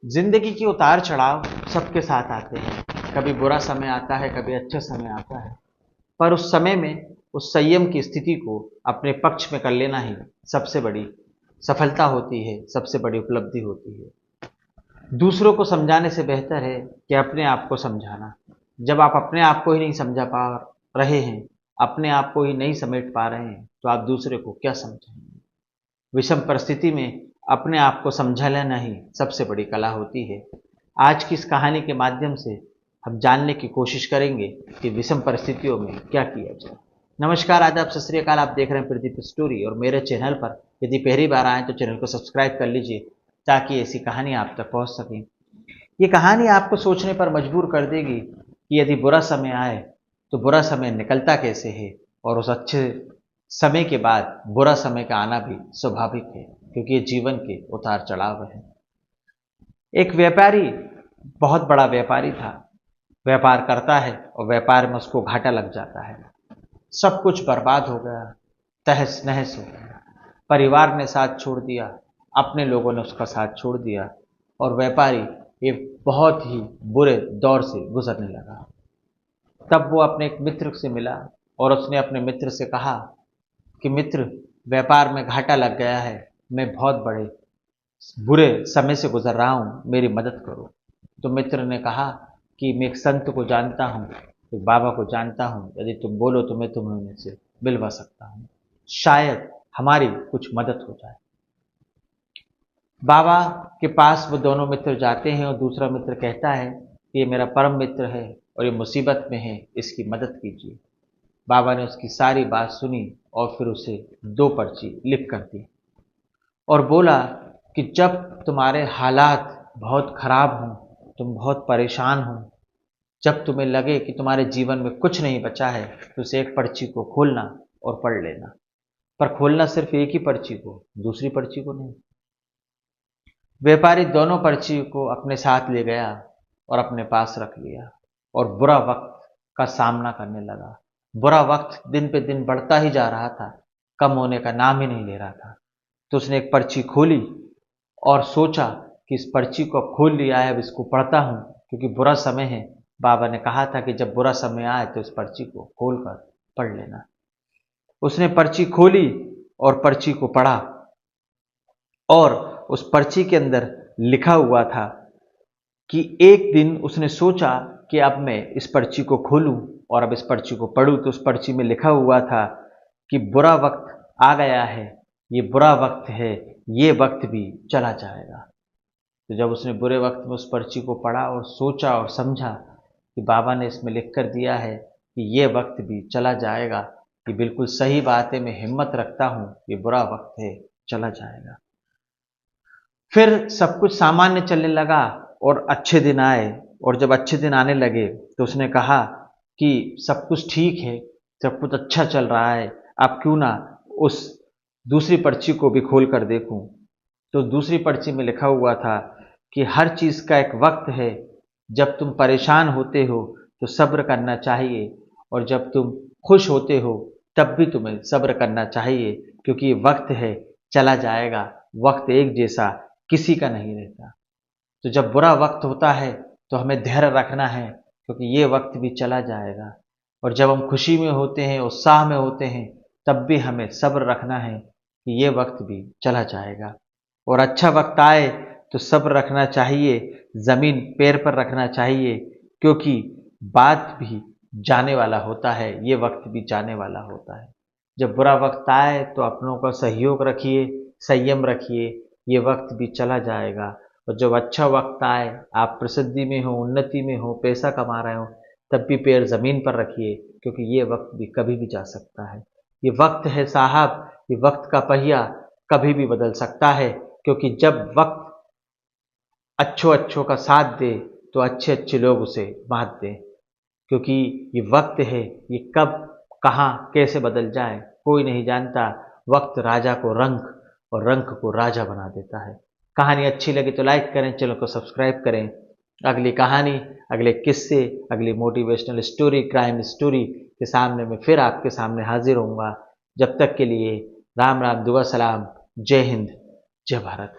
जिंदगी की उतार चढ़ाव सबके साथ आते हैं। कभी बुरा समय आता है, कभी अच्छा समय आता है, पर उस समय में उस संयम की स्थिति को अपने पक्ष में कर लेना ही सबसे बड़ी सफलता होती है, सबसे बड़ी उपलब्धि होती है। दूसरों को समझाने से बेहतर है कि अपने आप को समझाना। जब आप अपने आप को ही नहीं समझा पा रहे हैं, अपने आप को ही नहीं समेट पा रहे हैं, तो आप दूसरे को क्या समझाएंगे। विषम परिस्थिति में अपने आप को समझा लेना ही सबसे बड़ी कला होती है। आज की इस कहानी के माध्यम से हम जानने की कोशिश करेंगे कि विषम परिस्थितियों में क्या किया जाए। नमस्कार, आदाब, सत श्री अकाल। आप देख रहे हैं प्रदीप स्टोरी और मेरे चैनल पर यदि पहली बार आए तो चैनल को सब्सक्राइब कर लीजिए ताकि ऐसी कहानी आप तक पहुंच सकें। ये कहानी आपको सोचने पर मजबूर कर देगी कि यदि बुरा समय आए तो बुरा समय निकलता कैसे है, और उस अच्छे समय के बाद बुरा समय का आना भी स्वाभाविक है, क्योंकि ये जीवन के उतार चढ़ाव है। एक व्यापारी, बहुत बड़ा व्यापारी था, व्यापार करता है और व्यापार में उसको घाटा लग जाता है। सब कुछ बर्बाद हो गया, तहस नहस हो गया। परिवार ने साथ छोड़ दिया, अपने लोगों ने उसका साथ छोड़ दिया और व्यापारी एक बहुत ही बुरे दौर से गुजरने लगा। तब वो अपने एक मित्र से मिला और उसने अपने मित्र से कहा कि मित्र, व्यापार में घाटा लग गया है, मैं बहुत बड़े बुरे समय से गुजर रहा हूँ, मेरी मदद करो। तो मित्र ने कहा कि मैं एक संत को जानता हूँ, एक बाबा को जानता हूँ, यदि तुम बोलो तो मैं तुम्हें उनसे मिलवा सकता हूँ, शायद हमारी कुछ मदद हो जाए। बाबा के पास वो दोनों मित्र जाते हैं और दूसरा मित्र कहता है कि ये मेरा परम मित्र है और ये मुसीबत में है, इसकी मदद कीजिए। बाबा ने उसकी सारी बात सुनी और फिर उसे 2 पर्ची लिख कर दी और बोला कि जब तुम्हारे हालात बहुत खराब हों, तुम बहुत परेशान हो, जब तुम्हें लगे कि तुम्हारे जीवन में कुछ नहीं बचा है, तो उस एक पर्ची को खोलना और पढ़ लेना। पर खोलना सिर्फ एक ही पर्ची को, दूसरी पर्ची को नहीं। व्यापारी दोनों पर्ची को अपने साथ ले गया और अपने पास रख लिया और बुरा वक्त का सामना करने लगा। बुरा वक्त दिन पे दिन बढ़ता ही जा रहा था, कम होने का नाम ही नहीं ले रहा था। तो उसने एक पर्ची खोली और सोचा कि इस पर्ची को अब खोल लिया है, अब इसको पढ़ता हूँ, क्योंकि बुरा समय है। बाबा ने कहा था कि जब बुरा समय आए तो इस पर्ची को खोल कर पढ़ लेना। उसने पर्ची खोली और पर्ची को पढ़ा और उस पर्ची के अंदर लिखा हुआ था कि एक दिन उसने सोचा कि अब मैं इस पर्ची को खोलूं और अब इस पर्ची को पढ़ूं। तो उस पर्ची में लिखा हुआ था कि बुरा वक्त आ गया है, ये बुरा वक्त है, ये वक्त भी चला जाएगा। तो जब उसने बुरे वक्त में उस पर्ची को पढ़ा और सोचा और समझा कि बाबा ने इसमें लिख कर दिया है कि ये वक्त भी चला जाएगा, ये बिल्कुल सही बात है, मैं हिम्मत रखता हूँ, ये बुरा वक्त है, चला जाएगा। फिर सब कुछ सामान्य चलने लगा और अच्छे दिन आए। और जब अच्छे दिन आने लगे तो उसने कहा कि सब कुछ ठीक है, सब कुछ अच्छा चल रहा है, अब क्यों ना उस दूसरी पर्ची को भी खोल कर देखूं। तो दूसरी पर्ची में लिखा हुआ था कि हर चीज़ का एक वक्त है, जब तुम परेशान होते हो तो सब्र करना चाहिए, और जब तुम खुश होते हो तब भी तुम्हें सब्र करना चाहिए, क्योंकि ये वक्त है, चला जाएगा। वक्त एक जैसा किसी का नहीं रहता। तो जब बुरा वक्त होता है तो हमें धैर्य रखना है, क्योंकि ये वक्त भी चला जाएगा। और जब हम खुशी में होते हैं, उत्साह में होते हैं, तब भी हमें सब्र रखना है कि ये वक्त भी चला जाएगा। और अच्छा वक्त आए तो सब्र रखना चाहिए, ज़मीन पैर पर रखना चाहिए, क्योंकि बात भी जाने वाला होता है, ये वक्त भी जाने वाला होता है। जब बुरा वक्त आए तो अपनों का सहयोग रखिए, संयम रखिए, ये वक्त भी चला जाएगा। और जब अच्छा वक्त आए, आप प्रसिद्धि में हो, उन्नति में हो, पैसा कमा रहे हो, तब भी पैर ज़मीन पर रखिए, क्योंकि ये वक्त भी कभी भी जा सकता है। ये वक्त है साहब, ये वक्त का पहिया कभी भी बदल सकता है, क्योंकि जब वक्त अच्छों का साथ दे तो अच्छे अच्छे लोग उसे बांट दें, क्योंकि ये वक्त है, ये कब कहाँ कैसे बदल जाए कोई नहीं जानता। वक्त राजा को रंक और रंक को राजा बना देता है। कहानी अच्छी लगी तो लाइक करें, चैनल को सब्सक्राइब करें। अगली कहानी, अगले किस्से, अगली मोटिवेशनल स्टोरी, क्राइम स्टोरी के सामने मैं फिर आपके सामने हाजिर होऊंगा। जब तक के लिए राम राम, दुआ सलाम, जय हिंद, जय भारत।